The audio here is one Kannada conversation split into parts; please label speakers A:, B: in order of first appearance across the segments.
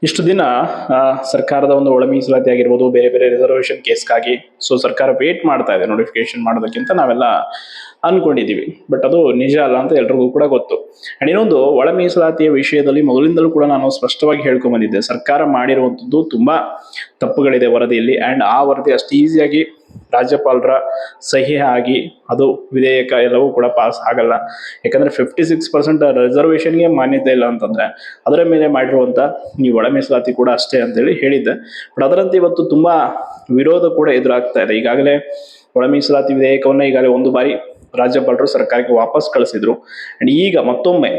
A: ಇಷ್ಟು ದಿನ ಸರ್ಕಾರದ ಒಂದು ಒಳ ಮೀಸಲಾತಿ ಆಗಿರ್ಬೋದು, ಬೇರೆ ಬೇರೆ ರಿಸರ್ವೇಶನ್ ಕೇಸ್ಗಾಗಿ ಸರ್ಕಾರ ವೇಟ್ ಮಾಡ್ತಾ ಇದೆ ನೋಟಿಫಿಕೇಶನ್ ಮಾಡೋದಕ್ಕಿಂತ ನಾವೆಲ್ಲ ಅನ್ಕೊಂಡಿದೀವಿ. ಬಟ್ ಅದು ನಿಜ ಅಲ್ಲ ಅಂತ ಎಲ್ರಿಗೂ ಕೂಡ ಗೊತ್ತು. ಅಂಡ್ ಇನ್ನೊಂದು, ಒಳ ಮೀಸಲಾತಿಯ ವಿಷಯದಲ್ಲಿ ಮೊದಲಿಂದಲೂ ಕೂಡ ನಾನು ಸ್ಪಷ್ಟವಾಗಿ ಹೇಳ್ಕೊಂಡ್ ಬಂದಿದ್ದೆ, ಸರ್ಕಾರ ಮಾಡಿರುವಂತದ್ದು ತುಂಬಾ ತಪ್ಪುಗಳಿದೆ ವರದಿಯಲ್ಲಿ. ಅಂಡ್ ಆ ವರದಿ ಅಷ್ಟು ಈಸಿಯಾಗಿ ರಾಜ್ಯಪಾಲರ ಸಹಿ ಆಗಿ ಅದು ವಿಧೇಯಕ ಎಲ್ಲವೂ ಕೂಡ ಪಾಸ್ ಆಗಲ್ಲ. ಯಾಕಂದ್ರೆ 56% ರಿಸರ್ವೇಶನ್ಗೆ ಮಾನ್ಯತೆ ಇಲ್ಲ ಅಂತಂದ್ರೆ ಅದರ ಮೇಲೆ ಮಾಡಿರುವಂತ ಈ ಒಳ ಮೀಸಲಾತಿ ಕೂಡ ಅಷ್ಟೇ ಅಂತೇಳಿ ಹೇಳಿದ್ದೆ. ಬಟ್ ಅದರಂತೆ ಇವತ್ತು ತುಂಬಾ ವಿರೋಧ ಕೂಡ ಎದುರಾಗ್ತಾ ಇದೆ. ಈಗಾಗಲೇ ಒಳ ಮೀಸಲಾತಿ ವಿಧೇಯಕವನ್ನ ಈಗಾಗಲೇ ಒಂದು ಬಾರಿ ರಾಜ್ಯಪಾಲರು ಸರ್ಕಾರಕ್ಕೆ ವಾಪಸ್ ಕಳಿಸಿದ್ರು. ಅಂಡ್ ಈಗ ಮತ್ತೊಮ್ಮೆ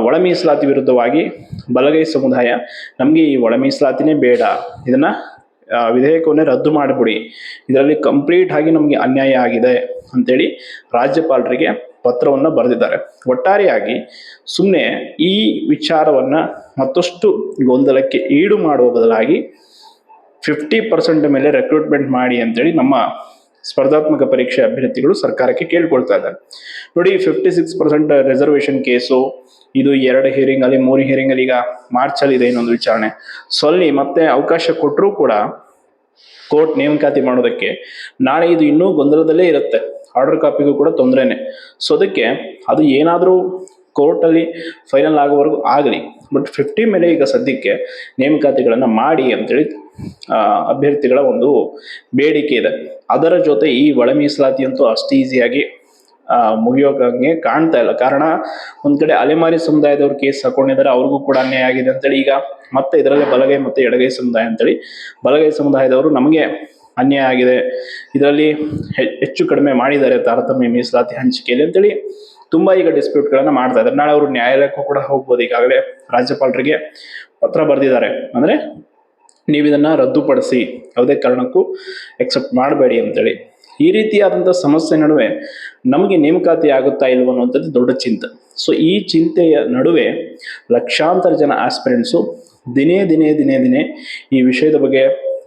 A: ಒಳ ಮೀಸಲಾತಿ ವಿರುದ್ಧವಾಗಿ ಬಲಗೈ ಸಮುದಾಯ ನಮ್ಗೆ ಈ ಒಳ ಮೀಸಲಾತಿನೇ ಬೇಡ, ಇದನ್ನ ವಿಧೇಯಕವನ್ನೇ ರದ್ದು ಮಾಡಿಬಿಡಿ, ಇದರಲ್ಲಿ ಕಂಪ್ಲೀಟ್ ಆಗಿ ನಮಗೆ ಅನ್ಯಾಯ ಆಗಿದೆ ಅಂತೇಳಿ ರಾಜ್ಯಪಾಲರಿಗೆ ಪತ್ರವನ್ನ ಬರೆದಿದ್ದಾರೆ. ಒಟ್ಟಾರೆಯಾಗಿ ಸುಮ್ಮನೆ ಈ ವಿಚಾರವನ್ನ ಮತ್ತಷ್ಟು ಗೊಂದಲಕ್ಕೆ ಈಡು ಮಾಡುವ ಬದಲಾಗಿ 50% ಮೇಲೆ ರೆಕ್ರೂಟ್ಮೆಂಟ್ ಮಾಡಿ ಅಂತೇಳಿ ನಮ್ಮ ಸ್ಪರ್ಧಾತ್ಮಕ ಪರೀಕ್ಷೆ ಅಭ್ಯರ್ಥಿಗಳು ಸರ್ಕಾರಕ್ಕೆ ಕೇಳ್ಕೊಳ್ತಾ ಇದ್ದಾರೆ. ನೋಡಿ, 56% ರಿಸರ್ವೇಶನ್ ಕೇಸು ಇದು 2 ಹಿಯರಿಂಗ್ ಅಲ್ಲಿ 3 ಹಿಯರಿಂಗ್ ಅಲ್ಲಿ ಈಗ ಮಾರ್ಚ್ ಅಲ್ಲಿ ಇದೆ ಇನ್ನೊಂದು ವಿಚಾರಣೆ. ಅಲ್ಲಿ ಮತ್ತೆ ಅವಕಾಶ ಕೊಟ್ಟರೂ ಕೂಡ ಕೋರ್ಟ್ ನೇಮಕಾತಿ ಮಾಡೋದಕ್ಕೆ ನಾಳೆ ಇದು ಇನ್ನೂ ಗೊಂದಲದಲ್ಲೇ ಇರುತ್ತೆ. ಆರ್ಡರ್ ಕಾಪಿಗೂ ಕೂಡ ತೊಂದರೆನೆ. ಅದಕ್ಕೆ ಅದು ಏನಾದರೂ ಕೋರ್ಟ್ ಅಲ್ಲಿ ಫೈನಲ್ ಆಗೋವರೆಗೂ ಆಗಲಿ, ಬಟ್ 50 ಮೇಲೆ ಈಗ ಸದ್ಯಕ್ಕೆ ನೇಮಕಾತಿಗಳನ್ನ ಮಾಡಿ ಅಂತೇಳಿ ಅಭ್ಯರ್ಥಿಗಳ ಒಂದು ಬೇಡಿಕೆ ಇದೆ. ಅದರ ಜೊತೆ ಈ ಒಳ ಮೀಸಲಾತಿ ಅಂತೂ ಅಷ್ಟು ಈಸಿಯಾಗಿ ಮುಗಿಯೋಕೆ ಕಾಣ್ತಾ ಇಲ್ಲ. ಕಾರಣ, ಒಂದ್ ಕಡೆ ಅಲೆಮಾರಿ ಸಮುದಾಯದವ್ರು ಕೇಸ್ ಹಾಕೊಂಡಿದ್ದಾರೆ, ಅವ್ರಿಗೂ ಕೂಡ ಅನ್ಯಾಯ ಆಗಿದೆ ಅಂತೇಳಿ ಈಗ ಮತ್ತೆ ಇದರಲ್ಲೇ ಬಲಗೈ ಮತ್ತೆ ಎಡಗೈ ಸಮುದಾಯ ಅಂತೇಳಿ ಬಲಗೈ ಸಮುದಾಯದವರು ನಮಗೆ ಅನ್ಯಾಯ ಆಗಿದೆ, ಇದರಲ್ಲಿ ಹೆಚ್ಚು ಕಡಿಮೆ ಮಾಡಿದ್ದಾರೆ ತಾರತಮ್ಯ ಮೀಸಲಾತಿ ಹಂಚಿಕೆಯಲ್ಲಿ ಅಂತೇಳಿ ತುಂಬಾ ಈಗ ಡಿಸ್ಪ್ಯೂಟ್ಗಳನ್ನ ಮಾಡ್ತಾ ಇದ್ದಾರೆ. ನಾಳೆ ಅವರು ನ್ಯಾಯಾಲಯಕ್ಕೂ ಕೂಡ ಹೋಗ್ಬೋದು. ಈಗಾಗಲೇ ರಾಜ್ಯಪಾಲರಿಗೆ ಪತ್ರ ಬರೆದಿದ್ದಾರೆ, ಅಂದ್ರೆ ನೀವು ಇದನ್ನ ರದ್ದುಪಡಿಸಿ, ಯಾವುದೇ ಕಾರಣಕ್ಕೂ ಎಕ್ಸೆಪ್ಟ್ ಮಾಡಬೇಡಿ ಅಂತೇಳಿ. ಈ ರೀತಿಯಾದಂಥ ಸಮಸ್ಯೆ ನಡುವೆ ನಮಗೆ ನೇಮಕಾತಿ ಆಗುತ್ತಾ ಇಲ್ವೋ ಅನ್ನುವಂಥದ್ದು ದೊಡ್ಡ ಚಿಂತೆ. ಈ ಚಿಂತೆಯ ನಡುವೆ ಲಕ್ಷಾಂತರ ಜನ ಆಸ್ಪಿರೆಂಟ್ಸು ದಿನೇ ದಿನೇ ದಿನೇ ದಿನೇ ಈ ವಿಷಯದ ಬಗ್ಗೆ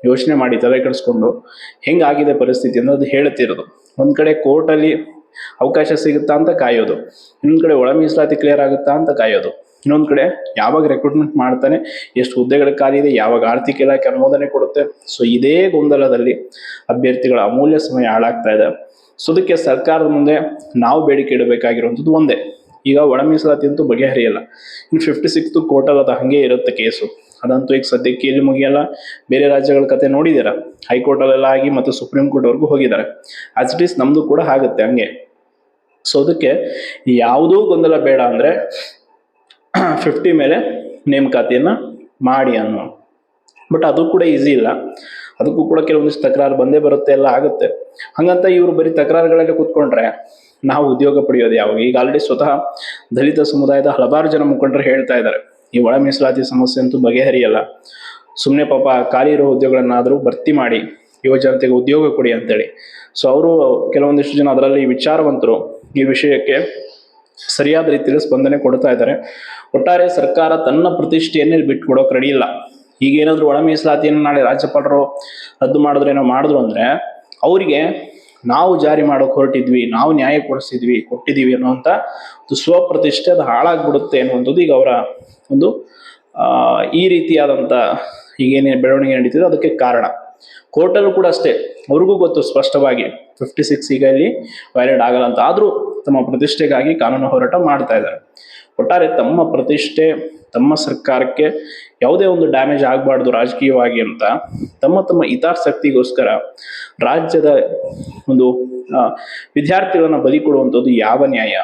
A: ಯೋಚನೆ ಮಾಡಿ ತಲೆ ಕೆಡಿಸ್ಕೊಂಡು ಹೆಂಗಾಗಿದೆ ಪರಿಸ್ಥಿತಿ ಅನ್ನೋದು ಹೇಳ್ತಿರೋದು. ಒಂದ್ ಕಡೆ ಕೋರ್ಟಲ್ಲಿ ಅವಕಾಶ ಸಿಗುತ್ತಾ ಅಂತ ಕಾಯೋದು, ಇನ್ನೊಂದ್ ಕಡೆ ಒಳ ಮೀಸಲಾತಿ ಕ್ಲಿಯರ್ ಆಗುತ್ತಾ ಅಂತ ಕಾಯೋದು, ಇನ್ನೊಂದ್ ಕಡೆ ಯಾವಾಗ ರೆಕ್ರೂಟ್ಮೆಂಟ್ ಮಾಡ್ತಾನೆ, ಎಷ್ಟು ಹುದ್ದೆಗಳ ಖಾಲಿ ಇದೆ, ಯಾವಾಗ ಆರ್ಥಿಕ ಇಲಾಖೆ ಅನುಮೋದನೆ ಕೊಡುತ್ತೆ. ಇದೇ ಗೊಂದಲದಲ್ಲಿ ಅಭ್ಯರ್ಥಿಗಳ ಅಮೂಲ್ಯ ಸಮಯ ಹಾಳಾಗ್ತಾ ಇದೆ. ಅದಕ್ಕೆ ಸರ್ಕಾರದ ಮುಂದೆ ನಾವು ಬೇಡಿಕೆ ಇಡಬೇಕಾಗಿರುವಂಥದ್ದು ಒಂದೇ, ಈಗ ಒಳ ಮೀಸಲಾತಿ ಅಂತೂ ಬಗೆಹರಿಯಲ್ಲ. ಇನ್ನು 56 ಕೋರ್ಟಲ್ಲಿ ಅದು ಹಂಗೆ ಇರುತ್ತೆ ಕೇಸು, ಅದಂತೂ ಈಗ ಸದ್ಯಕ್ಕೆ ಇಲ್ಲಿ ಮುಗಿಯಲ್ಲ. ಬೇರೆ ರಾಜ್ಯಗಳ ಕತೆ ನೋಡಿದಾರ, ಹೈಕೋರ್ಟಲ್ಲೆಲ್ಲ ಆಗಿ ಮತ್ತು ಸುಪ್ರೀಂ ಕೋರ್ಟ್ ವರ್ಗೂ ಹೋಗಿದ್ದಾರೆ. ಆಸ್ ಇಟ್ ಈಸ್ ನಮ್ದು ಕೂಡ ಆಗುತ್ತೆ ಹಂಗೆ. ಅದಕ್ಕೆ ಯಾವುದೂ ಗೊಂದಲ ಬೇಡ ಅಂದ್ರೆ 50 ಮೇಲೆ ನೇಮಕಾತಿಯನ್ನ ಮಾಡಿ ಅನ್ನೋ. ಬಟ್ ಅದು ಕೂಡ ಈಸಿ ಇಲ್ಲ, ಅದಕ್ಕೂ ಕೂಡ ಕೆಲವೊಂದಿಷ್ಟು ತಕರಾರು ಬಂದೇ ಬರುತ್ತೆ, ಎಲ್ಲ ಆಗುತ್ತೆ. ಹಂಗಂತ ಇವರು ಬರೀ ತಕರಾರುಗಳಲ್ಲಿ ಕೂತ್ಕೊಂಡ್ರೆ ನಾವು ಉದ್ಯೋಗ ಪಡೆಯೋದು ಯಾವಾಗ? ಈಗ ಆಲ್ರೆಡಿ ಸ್ವತಃ ದಲಿತ ಸಮುದಾಯದ ಹಲವಾರು ಜನ ಮುಖಂಡರು ಹೇಳ್ತಾ ಇದ್ದಾರೆ, ಈ ಒಳ ಮೀಸಲಾತಿ ಸಮಸ್ಯೆ ಅಂತೂ ಬಗೆಹರಿಯಲ್ಲ, ಸುಮ್ಮನೆ ಪಾಪ ಖಾಲಿ ಇರೋ ಉದ್ಯೋಗಗಳನ್ನಾದರೂ ಭರ್ತಿ ಮಾಡಿ ಯುವ ಜನತೆಗೆ ಉದ್ಯೋಗ ಕೊಡಿ ಅಂತೇಳಿ. ಅವರು ಕೆಲವೊಂದಿಷ್ಟು ಜನ ಅದರಲ್ಲಿ ವಿಚಾರವಂತರು ಈ ವಿಷಯಕ್ಕೆ ಸರಿಯಾದ ರೀತಿಯಲ್ಲಿ ಸ್ಪಂದನೆ ಕೊಡ್ತಾ ಇದ್ದಾರೆ. ಒಟ್ಟಾರೆ ಸರ್ಕಾರ ತನ್ನ ಪ್ರತಿಷ್ಠೆಯನ್ನೇ ಬಿಟ್ಕೊಡೋಕೆ ರೆಡಿ ಇಲ್ಲ. ಈಗೇನಾದ್ರೂ ಒಳ ಮೀಸಲಾತಿಯನ್ನು ನಾಳೆ ರಾಜ್ಯಪಾಲರು ರದ್ದು ಮಾಡಿದ್ರು ಅಂದ್ರೆ ಅವರಿಗೆ ನಾವು ಜಾರಿ ಮಾಡೋಕೆ ಹೊರಟಿದ್ವಿ, ನಾವು ನ್ಯಾಯ ಕೊಟ್ಟಿದ್ದೀವಿ ಅನ್ನುವಂಥ ಸ್ವಪ್ರತಿಷ್ಠೆ ಅದು ಹಾಳಾಗ್ಬಿಡುತ್ತೆ ಅನ್ನುವಂಥದ್ದು ಈಗ ಅವರ ಒಂದು ಈ ರೀತಿಯಾದಂಥ ಈಗೇನೇ ಬೆಳವಣಿಗೆ ನಡೀತಿದೆ ಅದಕ್ಕೆ ಕಾರಣ. ಕೋರ್ಟಲ್ಲೂ ಕೂಡ ಅಷ್ಟೇ, ಅವ್ರಿಗೂ ಗೊತ್ತು ಸ್ಪಷ್ಟವಾಗಿ 56 ಈಗ ಇಲ್ಲಿ ವ್ಯಾಲಿಡ್ ಆಗಲ್ಲ ಅಂತ. ಆದ್ರೂ ತಮ್ಮ ಪ್ರತಿಷ್ಠೆಗಾಗಿ ಕಾನೂನು ಹೋರಾಟ ಮಾಡ್ತಾ ಇದ್ದಾರೆ. ಒಟ್ಟಾರೆ ತಮ್ಮ ಪ್ರತಿಷ್ಠೆ, ತಮ್ಮ ಸರ್ಕಾರಕ್ಕೆ ಯಾವುದೇ ಒಂದು ಡ್ಯಾಮೇಜ್ ಆಗಬಾರ್ದು ರಾಜಕೀಯವಾಗಿ ಅಂತ ತಮ್ಮ ಹಿತಾಸಕ್ತಿಗೋಸ್ಕರ ರಾಜ್ಯದ ಒಂದು ವಿದ್ಯಾರ್ಥಿಗಳನ್ನ ಬಲಿ ಕೊಡುವಂಥದ್ದು ಯಾವ ನ್ಯಾಯ?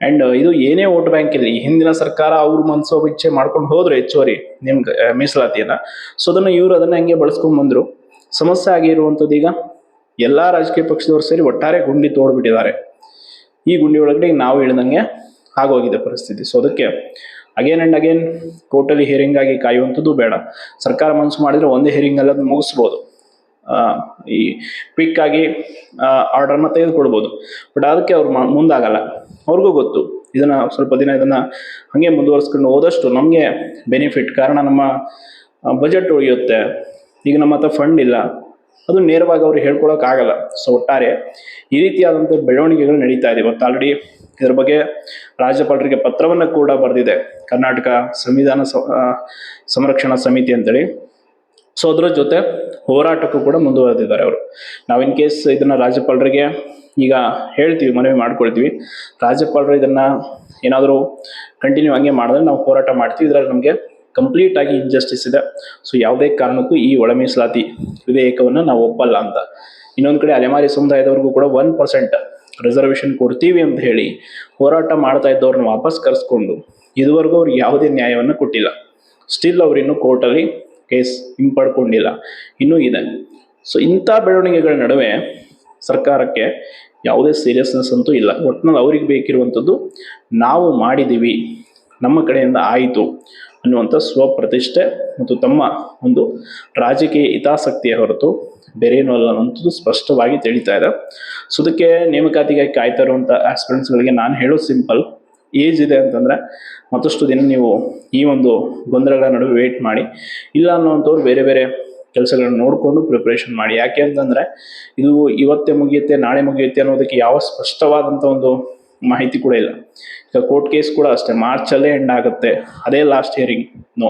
A: ಅಂಡ್ ಇದು ಏನೇ ವೋಟ್ ಬ್ಯಾಂಕ್ ಇಲ್ಲಿ ಹಿಂದಿನ ಸರ್ಕಾರ ಅವ್ರ ಮನಸೋ ಇಚ್ಛೆ ಮಾಡ್ಕೊಂಡು ಹೋದ್ರು ಹೆಚ್ಚುವರಿ ಮೀಸಲಾತಿಯನ್ನ. ಇವರು ಅದನ್ನ ಹಂಗೆ ಬಳಸ್ಕೊಂಡ್ ಬಂದ್ರು. ಸಮಸ್ಯೆ ಆಗಿರುವಂಥದ್ದು ಈಗ ಎಲ್ಲಾ ರಾಜಕೀಯ ಪಕ್ಷದವರು ಸೇರಿ ಒಟ್ಟಾರೆ ಗುಂಡಿ ತೋಡ್ಬಿಟ್ಟಿದ್ದಾರೆ. ಈ ಗುಂಡಿ ಒಳಗಡೆ ನಾವು ಇಳಿದಂಗೆ ಆಗೋಗಿದೆ ಪರಿಸ್ಥಿತಿ. ಅದಕ್ಕೆ ಅಗೇನ್ ಅಂಡ್ ಅಗೇನ್ ಕೋರ್ಟಲ್ಲಿ ಹಿಯರಿಂಗ್ ಆಗಿ ಕಾಯುವಂಥದ್ದು ಬೇಡ. ಸರ್ಕಾರ ಮನಸ್ಸು ಮಾಡಿದ್ರೆ ಒಂದೇ ಹಿಯರಿಂಗ್ ಅಲ್ಲಿ ಮುಗಿಸ್ಬೋದು, ಈ ಕ್ವಿಕ್ ಆಗಿ ಆರ್ಡರ್ನ ತೆಗೆದುಕೊಡ್ಬೋದು. ಬಟ್ ಅದಕ್ಕೆ ಅವ್ರು ಮುಂದಾಗಲ್ಲ. ಅವ್ರಿಗೂ ಗೊತ್ತು ಇದನ್ನ ಸ್ವಲ್ಪ ದಿನ ಇದನ್ನ ಹಂಗೆ ಮುಂದುವರ್ಸ್ಕೊಂಡು ಹೋದಷ್ಟು ನಮಗೆ ಬೆನಿಫಿಟ್. ಕಾರಣ ನಮ್ಮ ಬಜೆಟ್ ಉಳಿಯುತ್ತೆ. ಈಗ ನಮ್ಮ ಹತ್ರ ಫಂಡ್ ಇಲ್ಲ, ಅದು ನೇರವಾಗಿ ಅವ್ರು ಹೇಳ್ಕೊಳಕ್ ಆಗಲ್ಲ. ಒಟ್ಟಾರೆ ಈ ರೀತಿಯಾದಂಥ ಬೆಳವಣಿಗೆಗಳು ನಡೀತಾ ಇದೆ. ಇವತ್ತು ಆಲ್ರೆಡಿ ಇದ್ರ ಬಗ್ಗೆ ರಾಜ್ಯಪಾಲರಿಗೆ ಪತ್ರವನ್ನು ಕೂಡ ಬರೆದಿದೆ ಕರ್ನಾಟಕ ಸಂವಿಧಾನ ಸಂರಕ್ಷಣಾ ಸಮಿತಿ ಅಂತೇಳಿ. ಸೊ ಅದ್ರ ಜೊತೆ ಹೋರಾಟಕ್ಕೂ ಕೂಡ ಮುಂದುವರೆದಿದ್ದಾರೆ ಅವರು. ನಾವು ಇನ್ ಕೇಸ್ ಇದನ್ನ ರಾಜ್ಯಪಾಲರಿಗೆ ಈಗ ಹೇಳ್ತೀವಿ, ಮನವಿ ಮಾಡ್ಕೊಳ್ತೀವಿ, ರಾಜ್ಯಪಾಲರು ಇದನ್ನ ಏನಾದರೂ ಕಂಟಿನ್ಯೂ ಹಂಗೆ ಮಾಡಿದ್ರೆ ನಾವು ಹೋರಾಟ ಮಾಡ್ತೀವಿ, ಇದ್ರಲ್ಲಿ ನಮಗೆ ಕಂಪ್ಲೀಟ್ ಆಗಿ ಇನ್ಜಸ್ಟಿಸ್ ಇದೆ. ಸೊ ಯಾವುದೇ ಕಾರಣಕ್ಕೂ ಈ ಒಳ ಮೀಸಲಾತಿ ವಿಧೇಯಕವನ್ನು ನಾವು ಒಪ್ಪಲ್ಲ ಅಂತ. ಇನ್ನೊಂದು ಕಡೆ ಅಲೆಮಾರಿ ಸಮುದಾಯದವ್ರಿಗೂ ಕೂಡ 1% ರಿಸರ್ವೇಶನ್ ಕೊಡ್ತೀವಿ ಅಂತ ಹೇಳಿ ಹೋರಾಟ ಮಾಡ್ತಾ ಇದ್ದವ್ರನ್ನ ವಾಪಸ್ ಕರೆಸ್ಕೊಂಡು ಇದುವರೆಗೂ ಅವ್ರಿಗೆ ಯಾವುದೇ ನ್ಯಾಯವನ್ನು ಕೊಟ್ಟಿಲ್ಲ. ಸ್ಟಿಲ್ ಅವ್ರು ಇನ್ನೂ ಕೋರ್ಟಲ್ಲಿ ಕೇಸ್ ಹಿಂಪಡ್ಕೊಂಡಿಲ್ಲ, ಇನ್ನೂ ಇದೆ. ಸೊ ಇಂಥ ಬೆಳವಣಿಗೆಗಳ ನಡುವೆ ಸರ್ಕಾರಕ್ಕೆ ಯಾವುದೇ ಸೀರಿಯಸ್ನೆಸ್ ಅಂತೂ ಇಲ್ಲ. ಒಟ್ಟಿನಲ್ಲಿ ಅವ್ರಿಗೆ ಬೇಕಿರುವಂಥದ್ದು ನಾವು ಮಾಡಿದ್ದೀವಿ, ನಮ್ಮ ಕಡೆಯಿಂದ ಆಯಿತು ಅನ್ನುವಂಥ ಸ್ವಪ್ರತಿಷ್ಠೆ ಮತ್ತು ತಮ್ಮ ಒಂದು ರಾಜಕೀಯ ಹಿತಾಸಕ್ತಿಯ ಹೊರತು ಬೇರೇನೂ ಅಲ್ಲ ಅನ್ನೋಂಥದ್ದು ಸ್ಪಷ್ಟವಾಗಿ ತಿಳಿತಾ ಇದೆ. ಸೊ ಅದಕ್ಕೆ ನೇಮಕಾತಿಗಾಗಿ ಕಾಯ್ತಾ ಇರುವಂಥ ಆಸ್ಪಿರೆಂಟ್ಸ್ಗಳಿಗೆ ನಾನು ಹೇಳೋದು ಸಿಂಪಲ್, ಏಜ್ ಇದೆ ಅಂತಂದರೆ ಮತ್ತಷ್ಟು ದಿನ ನೀವು ಈ ಒಂದು ಗೊಂದಲಗಳ ನಡುವೆ ವೇಟ್ ಮಾಡಿ. ಇಲ್ಲ ಅನ್ನೋವಂಥವ್ರು ಬೇರೆ ಬೇರೆ ಕೆಲಸಗಳನ್ನ ನೋಡಿಕೊಂಡು ಪ್ರಿಪ್ರೇಷನ್ ಮಾಡಿ. ಯಾಕೆ ಅಂತಂದರೆ ಇದು ಇವತ್ತೇ ಮುಗಿಯುತ್ತೆ ನಾಳೆ ಮುಗಿಯುತ್ತೆ ಅನ್ನೋದಕ್ಕೆ ಯಾವ ಸ್ಪಷ್ಟವಾದಂಥ ಒಂದು ಮಾಹಿತಿ ಕೂಡ ಇಲ್ಲ. ಈಗ ಕೋರ್ಟ್ ಕೇಸ್ ಕೂಡ ಅಷ್ಟೇ, ಮಾರ್ಚಲ್ಲೇ ಎಂಡ್ ಆಗುತ್ತೆ, ಅದೇ ಲಾಸ್ಟ್ ಹಿಯರಿಂಗ್, ನೋ,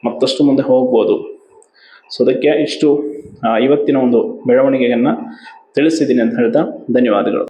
A: ಮತ್ತಷ್ಟು ಮುಂದೆ ಹೋಗ್ಬೋದು. ಸೊ ಅದಕ್ಕೆ ಇಷ್ಟು ಇವತ್ತಿನ ಒಂದು ಬೆಳವಣಿಗೆಯನ್ನು ತಿಳಿಸಿದ್ದೀನಿ ಅಂತ ಹೇಳ್ತಾ ಧನ್ಯವಾದಗಳು.